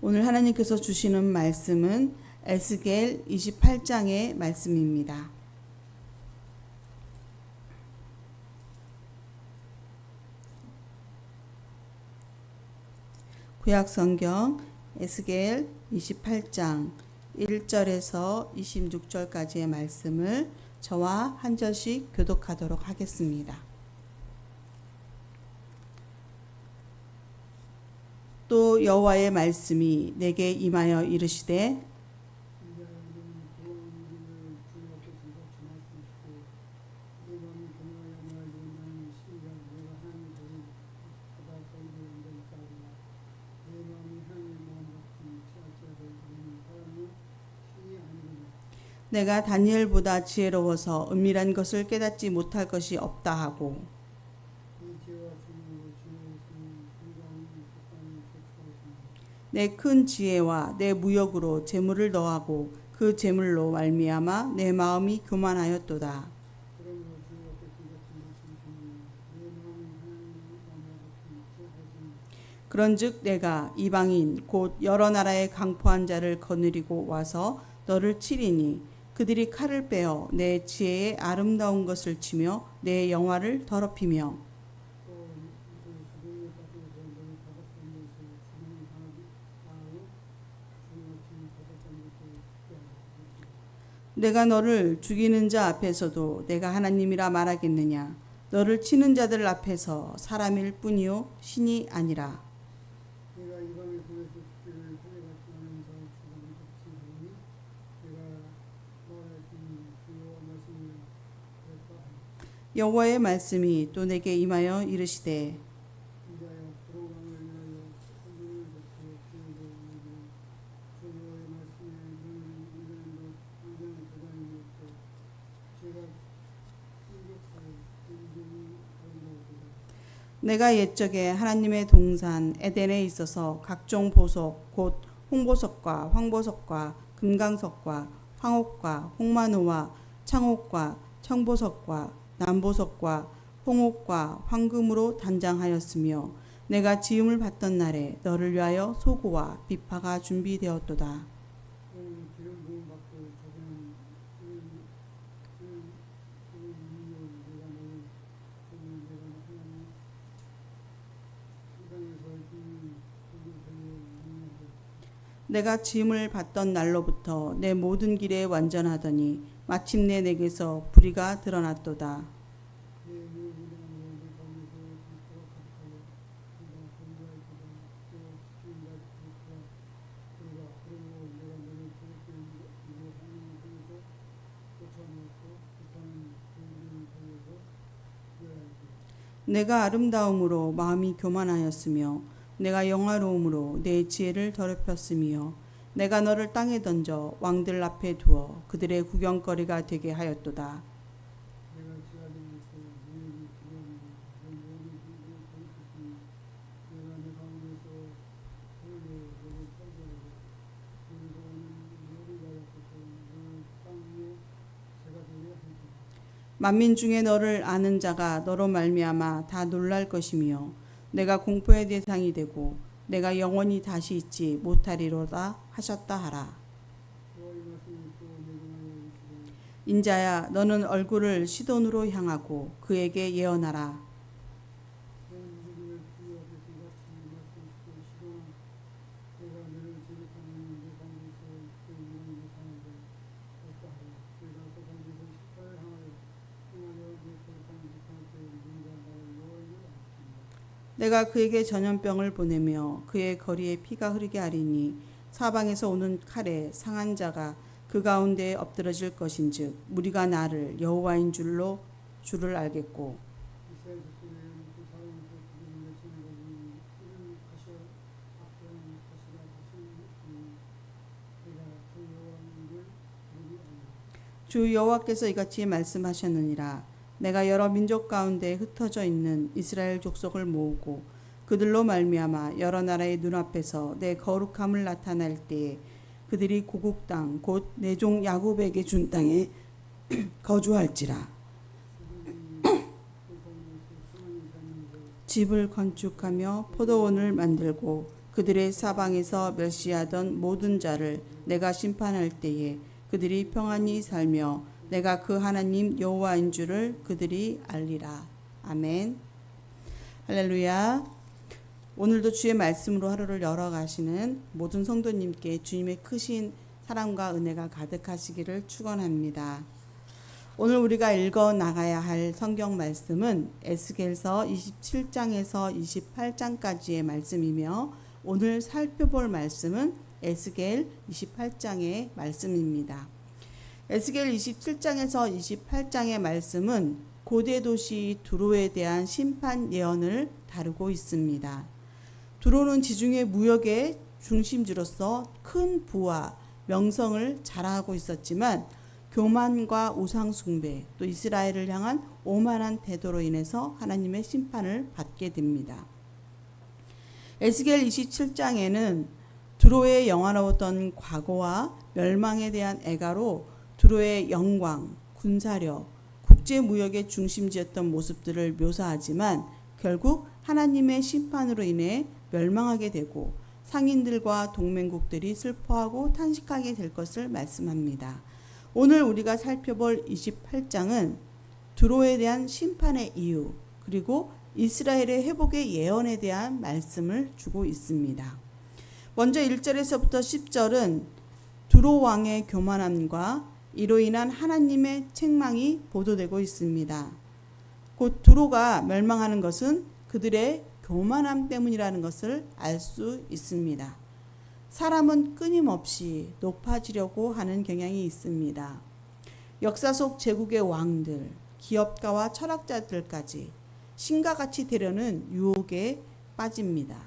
오늘 하나님께서 주시는 말씀은 에스겔 28장의 말씀입니다. 구약성경 에스겔 28장 1절에서 26절까지의 말씀을 저와 한 절씩 교독하도록 하겠습니다. 또 여호와의 말씀이 내게 임하여 이르시되 내가 다니엘보다 지혜로워서 은밀한 것을 깨닫지 못할 것이 없다 하고 내 큰 지혜와 내 무역으로 재물을 더하고 그 재물로 말미암아 내 마음이 교만하였도다. 그런즉 내가 이방인 곧 여러 나라의 강포한 자를 거느리고 와서 너를 치리니 그들이 칼을 빼어 내 지혜의 아름다운 것을 치며 내 영화를 더럽히며 내가 너를 죽이는 자 앞에서도 내가 하나님이라 말하겠느냐. 너를 치는 자들 앞에서 사람일 뿐이요 신이 아니라. 여호와의 말씀이 또 내게 임하여 이르시되 내가 옛적에 하나님의 동산 에덴에 있어서 각종 보석 곧 홍보석과 황보석과 금강석과 황옥과 홍마노와 창옥과 청보석과 남보석과 홍옥과 황금으로 단장하였으며 내가 지음을 받던 날에 너를 위하여 소고와 비파가 준비되었도다. 내가 짐을 받던 날로부터 내 모든 길에 완전하더니 마침내 내게서 불의가 드러났도다. 내가 아름다움으로 마음이 교만하였으며 내가 영화로움으로 내 지혜를 더럽혔으며 내가 너를 땅에 던져 왕들 앞에 두어 그들의 구경거리가 되게 하였도다. 만민 중에 너를 아는 자가 너로 말미암아 다 놀랄 것이며 내가 공포의 대상이 되고 내가 영원히 다시 있지 못하리로다 하셨다 하라. 인자야 너는 얼굴을 시돈으로 향하고 그에게 예언하라. 내가 그에게 전염병을 보내며 그의 거리에 피가 흐르게 하리니 사방에서 오는 칼에 상한 자가 그 가운데에 엎드러질 것인즉 무리가 나를 여호와인 줄을 알겠고 주 여호와께서 이같이 말씀하셨느니라. 내가 여러 민족 가운데 흩어져 있는 이스라엘 족속을 모으고 그들로 말미암아 여러 나라의 눈앞에서 내 거룩함을 나타낼 때에 그들이 고국 땅 곧 내 종 야곱에게 준 땅에 거주할지라. 집을 건축하며 포도원을 만들고 그들의 사방에서 멸시하던 모든 자를 내가 심판할 때에 그들이 평안히 살며 내가 그 하나님 여호와인 줄을 그들이 알리라. 아멘. 할렐루야. 오늘도 주의 말씀으로 하루를 열어가시는 모든 성도님께 주님의 크신 사랑과 은혜가 가득하시기를 축원합니다. 오늘 우리가 읽어 나가야 할 성경 말씀은 에스겔서 27장에서 28장까지의 말씀이며 오늘 살펴볼 말씀은 에스겔 28장의 말씀입니다. 에스겔 27장에서 28장의 말씀은 고대 도시 두로에 대한 심판 예언을 다루고 있습니다. 두로는 지중해 무역의 중심지로서 큰 부와 명성을 자랑하고 있었지만 교만과 우상 숭배, 또 이스라엘을 향한 오만한 태도로 인해서 하나님의 심판을 받게 됩니다. 에스겔 27장에는 두로의 영화로웠던 과거와 멸망에 대한 애가로 두로의 영광, 군사력, 국제무역의 중심지였던 모습들을 묘사하지만 결국 하나님의 심판으로 인해 멸망하게 되고 상인들과 동맹국들이 슬퍼하고 탄식하게 될 것을 말씀합니다. 오늘 우리가 살펴볼 28장은 두로에 대한 심판의 이유 그리고 이스라엘의 회복의 예언에 대한 말씀을 주고 있습니다. 먼저 1절에서부터 10절은 두로 왕의 교만함과 이로 인한 하나님의 책망이 보도되고 있습니다. 곧 두로가 멸망하는 것은 그들의 교만함 때문이라는 것을 알 수 있습니다. 사람은 끊임없이 높아지려고 하는 경향이 있습니다. 역사 속 제국의 왕들, 기업가와 철학자들까지 신과 같이 되려는 유혹에 빠집니다.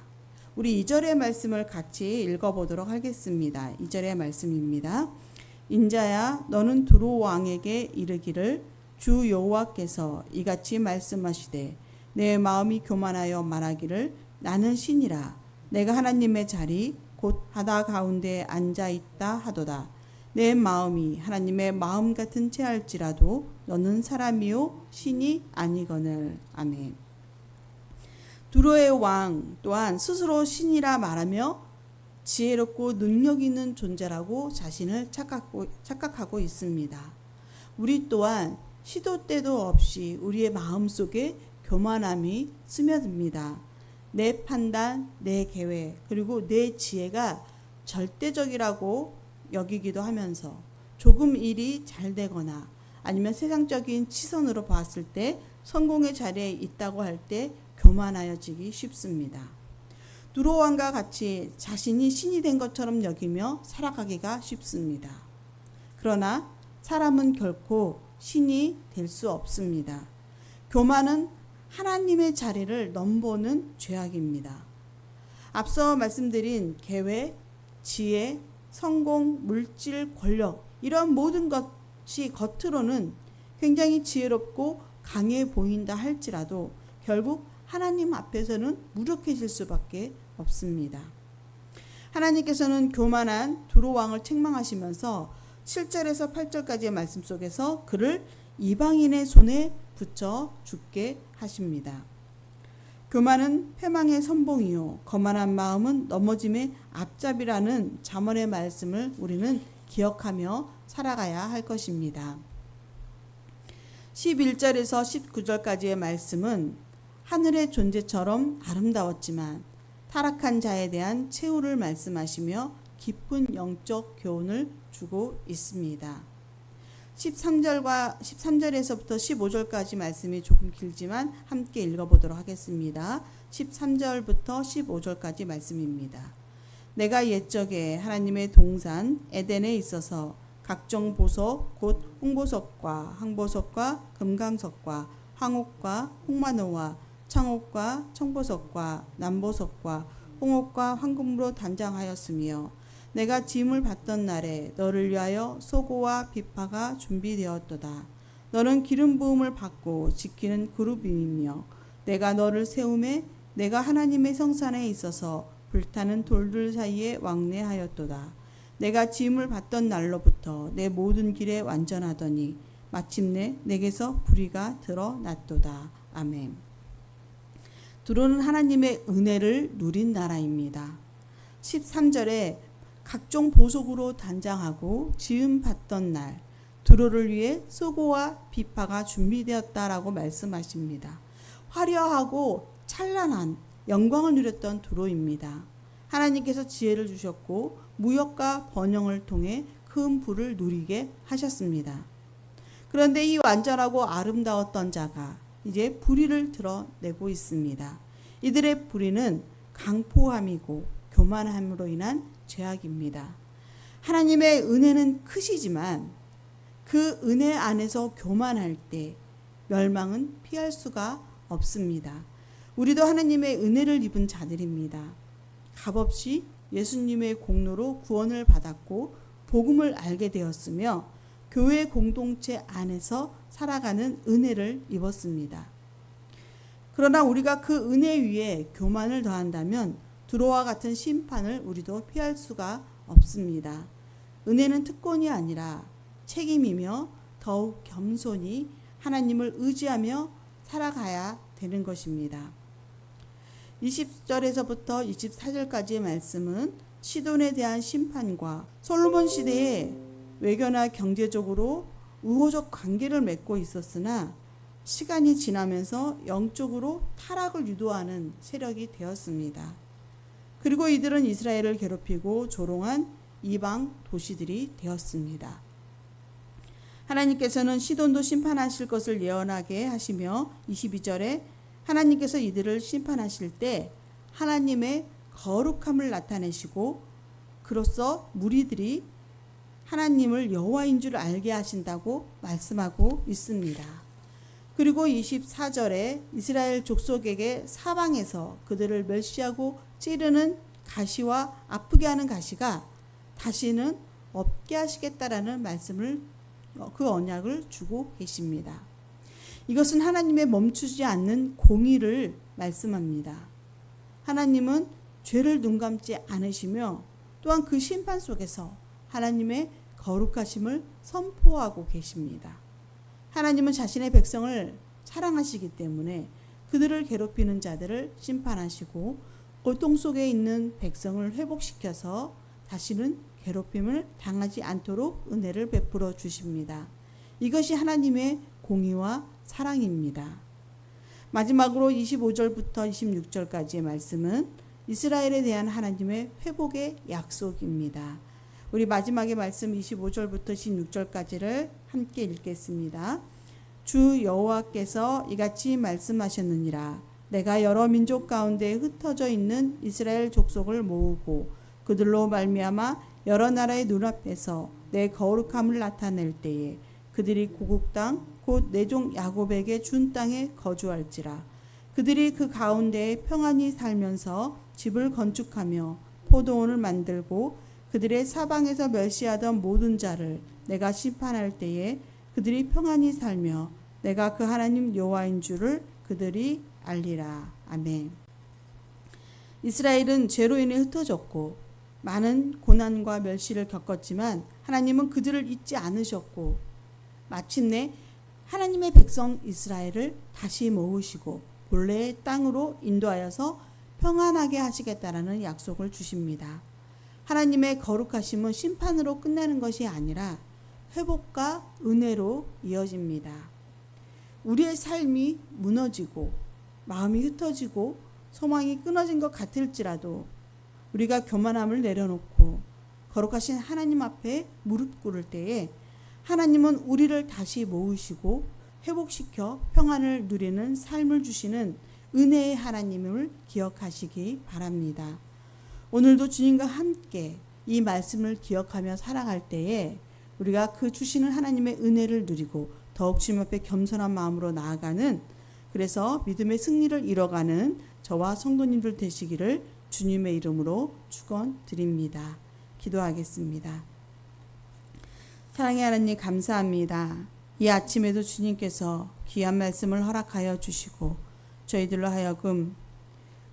우리 2절의 말씀을 같이 읽어보도록 하겠습니다. 2절의 말씀입니다. 인자야 너는 두로 왕에게 이르기를 주 여호와께서 이같이 말씀하시되 내 마음이 교만하여 말하기를 나는 신이라 내가 하나님의 자리 곧 바다 가운데 앉아 있다 하도다. 내 마음이 하나님의 마음 같은 채할지라도 너는 사람이요 신이 아니거늘. 아멘. 두로의 왕 또한 스스로 신이라 말하며 지혜롭고 능력 있는 존재라고 자신을 착각하고 있습니다. 우리 또한 시도 때도 없이 우리의 마음속에 교만함이 스며듭니다. 내 판단, 내 계획, 그리고 내 지혜가 절대적이라고 여기기도 하면서 조금 일이 잘 되거나 아니면 세상적인 시선으로 봤을 때 성공의 자리에 있다고 할 때 교만하여지기 쉽습니다. 두로 왕과 같이 자신이 신이 된 것처럼 여기며 살아가기가 쉽습니다. 그러나 사람은 결코 신이 될 수 없습니다. 교만은 하나님의 자리를 넘보는 죄악입니다. 앞서 말씀드린 계획, 지혜, 성공, 물질, 권력 이런 모든 것이 겉으로는 굉장히 지혜롭고 강해 보인다 할지라도 결국 하나님 앞에서는 무력해질 수밖에 없습니다. 하나님께서는 교만한 두로 왕을 책망하시면서 7절에서 8절까지의 말씀 속에서 그를 이방인의 손에 붙여 죽게 하십니다. 교만은 패망의 선봉이요 거만한 마음은 넘어짐의 앞잡이라는 잠언의 말씀을 우리는 기억하며 살아가야 할 것입니다. 11절에서 19절까지의 말씀은 하늘의 존재처럼 아름다웠지만 타락한 자에 대한 최후를 말씀하시며 깊은 영적 교훈을 주고 있습니다. 13절에서부터 15절까지 말씀이 조금 길지만 함께 읽어보도록 하겠습니다. 13절부터 15절까지 말씀입니다. 내가 옛적에 하나님의 동산 에덴에 있어서 각종 보석 곧 홍보석과 항보석과 금강석과 황옥과 홍마노와 청옥과 청보석과 남보석과 홍옥과 황금으로 단장하였으며 내가 짐을 받던 날에 너를 위하여 소고와 비파가 준비되었도다. 너는 기름 부음을 받고 지키는 그룹이며 내가 너를 세우매 내가 하나님의 성산에 있어서 불타는 돌들 사이에 왕래하였도다. 내가 짐을 받던 날로부터 내 모든 길에 완전하더니 마침내 내게서 불의가 드러났도다. 아멘. 두로는 하나님의 은혜를 누린 나라입니다. 13절에 각종 보석으로 단장하고 지음 받던 날 두로를 위해 수고와 비파가 준비되었다라고 말씀하십니다. 화려하고 찬란한 영광을 누렸던 두로입니다. 하나님께서 지혜를 주셨고 무역과 번영을 통해 큰 부를 누리게 하셨습니다. 그런데 이 완전하고 아름다웠던 자가 이제 불의를 드러내고 있습니다. 이들의 불의는 강포함이고 교만함으로 인한 죄악입니다. 하나님의 은혜는 크시지만 그 은혜 안에서 교만할 때 멸망은 피할 수가 없습니다. 우리도 하나님의 은혜를 입은 자들입니다. 값없이 예수님의 공로로 구원을 받았고 복음을 알게 되었으며 교회 공동체 안에서 살아가는 은혜를 입었습니다. 그러나 우리가 그 은혜 위에 교만을 더한다면 두로와 같은 심판을 우리도 피할 수가 없습니다. 은혜는 특권이 아니라 책임이며 더욱 겸손히 하나님을 의지하며 살아가야 되는 것입니다. 20절에서부터 24절까지의 말씀은 시돈에 대한 심판과 솔로몬 시대에 외교나 경제적으로 우호적 관계를 맺고 있었으나 시간이 지나면서 영적으로 타락을 유도하는 세력이 되었습니다. 그리고 이들은 이스라엘을 괴롭히고 조롱한 이방 도시들이 되었습니다. 하나님께서는 시돈도 심판하실 것을 예언하게 하시며 22절에 하나님께서 이들을 심판하실 때 하나님의 거룩함을 나타내시고 그로써 무리들이 하나님을 여호와인 줄 알게 하신다고 말씀하고 있습니다. 그리고 24절에 이스라엘 족속에게 사방에서 그들을 멸시하고 찌르는 가시와 아프게 하는 가시가 다시는 없게 하시겠다라는 말씀을 그 언약을 주고 계십니다. 이것은 하나님의 멈추지 않는 공의를 말씀합니다. 하나님은 죄를 눈감지 않으시며 또한 그 심판 속에서 하나님의 거룩하심을 선포하고 계십니다. 하나님은 자신의 백성을 사랑하시기 때문에 그들을 괴롭히는 자들을 심판하시고 고통 속에 있는 백성을 회복시켜서 다시는 괴롭힘을 당하지 않도록 은혜를 베풀어 주십니다. 이것이 하나님의 공의와 사랑입니다. 마지막으로 25절부터 26절까지의 말씀은 이스라엘에 대한 하나님의 회복의 약속입니다. 우리 마지막의 말씀 25절부터 16절까지를 함께 읽겠습니다. 주 여호와께서 이같이 말씀하셨느니라. 내가 여러 민족 가운데 흩어져 있는 이스라엘 족속을 모으고 그들로 말미암아 여러 나라의 눈앞에서 내 거룩함을 나타낼 때에 그들이 고국 땅 곧 내 종 야곱에게 준 땅에 거주할지라. 그들이 그 가운데에 평안히 살면서 집을 건축하며 포도원을 만들고 그들의 사방에서 멸시하던 모든 자를 내가 심판할 때에 그들이 평안히 살며 내가 그 하나님 여호와인 줄을 그들이 알리라. 아멘. 이스라엘은 죄로 인해 흩어졌고 많은 고난과 멸시를 겪었지만 하나님은 그들을 잊지 않으셨고 마침내 하나님의 백성 이스라엘을 다시 모으시고 본래의 땅으로 인도하여서 평안하게 하시겠다라는 약속을 주십니다. 하나님의 거룩하심은 심판으로 끝나는 것이 아니라 회복과 은혜로 이어집니다. 우리의 삶이 무너지고 마음이 흩어지고 소망이 끊어진 것 같을지라도 우리가 교만함을 내려놓고 거룩하신 하나님 앞에 무릎 꿇을 때에 하나님은 우리를 다시 모으시고 회복시켜 평안을 누리는 삶을 주시는 은혜의 하나님을 기억하시기 바랍니다. 오늘도 주님과 함께 이 말씀을 기억하며 살아갈 때에 우리가 그 주시는 하나님의 은혜를 누리고 더욱 주님 앞에 겸손한 마음으로 나아가는, 그래서 믿음의 승리를 이뤄가는 저와 성도님들 되시기를 주님의 이름으로 축원드립니다. 기도하겠습니다. 사랑의 하나님 감사합니다. 이 아침에도 주님께서 귀한 말씀을 허락하여 주시고 저희들로 하여금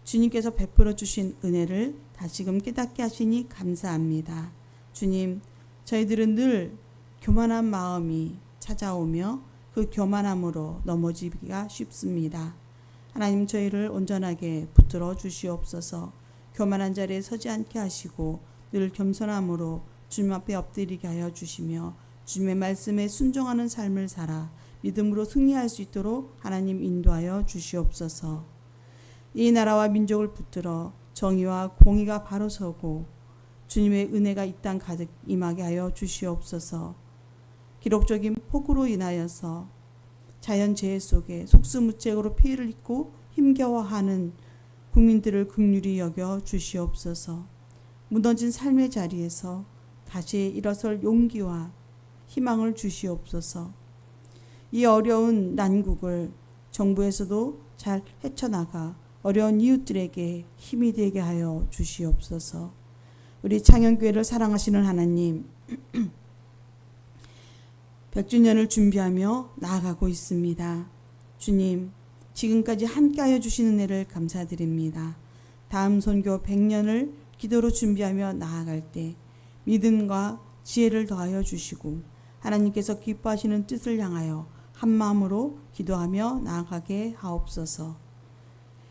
주님께서 베풀어 주신 은혜를 다시금 깨닫게 하시니 감사합니다. 주님, 저희들은 늘 교만한 마음이 찾아오며 그 교만함으로 넘어지기가 쉽습니다. 하나님, 저희를 온전하게 붙들어 주시옵소서. 교만한 자리에 서지 않게 하시고 늘 겸손함으로 주님 앞에 엎드리게 하여 주시며 주님의 말씀에 순종하는 삶을 살아 믿음으로 승리할 수 있도록 하나님 인도하여 주시옵소서. 이 나라와 민족을 붙들어 정의와 공의가 바로 서고 주님의 은혜가 이 땅 가득 임하게 하여 주시옵소서. 기록적인 폭우로 인하여서 자연재해 속에 속수무책으로 피해를 입고 힘겨워하는 국민들을 긍휼히 여겨 주시옵소서. 무너진 삶의 자리에서 다시 일어설 용기와 희망을 주시옵소서. 이 어려운 난국을 정부에서도 잘 헤쳐나가 어려운 이웃들에게 힘이 되게 하여 주시옵소서. 우리 창현교회를 사랑하시는 하나님, 100주년을 준비하며 나아가고 있습니다. 주님, 지금까지 함께하여 주신 은혜를 감사드립니다. 다음 선교 100년을 기도로 준비하며 나아갈 때 믿음과 지혜를 더하여 주시고 하나님께서 기뻐하시는 뜻을 향하여 한마음으로 기도하며 나아가게 하옵소서.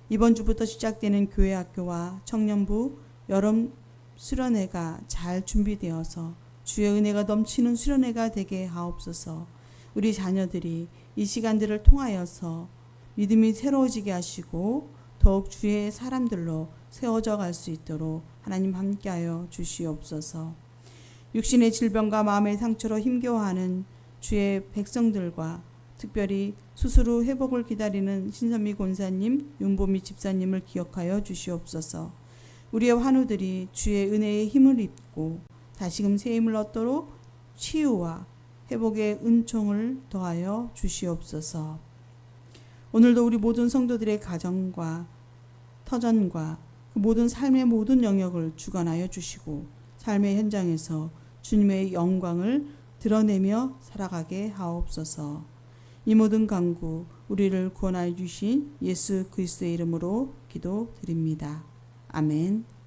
이번 주부터 시작되는 교회학교와 청년부 여름 수련회가 잘 준비되어서 주의 은혜가 넘치는 수련회가 되게 하옵소서. 우리 자녀들이 이 시간들을 통하여서 믿음이 새로워지게 하시고 더욱 주의 사람들로 세워져 갈 수 있도록 하나님 함께하여 주시옵소서. 육신의 질병과 마음의 상처로 힘겨워하는 주의 백성들과 특별히 수술 후 회복을 기다리는 신선미 권사님, 윤보미 집사님을 기억하여 주시옵소서. 우리의 환우들이 주의 은혜의 힘을 입고 다시금 새 힘을 얻도록 치유와 회복의 은총을 더하여 주시옵소서. 오늘도 우리 모든 성도들의 가정과 터전과 그 모든 삶의 모든 영역을 주관하여 주시고 삶의 현장에서 주님의 영광을 드러내며 살아가게 하옵소서. 이 모든 간구 우리를 구원하여 주신 예수 그리스도의 이름으로 기도드립니다. 아멘.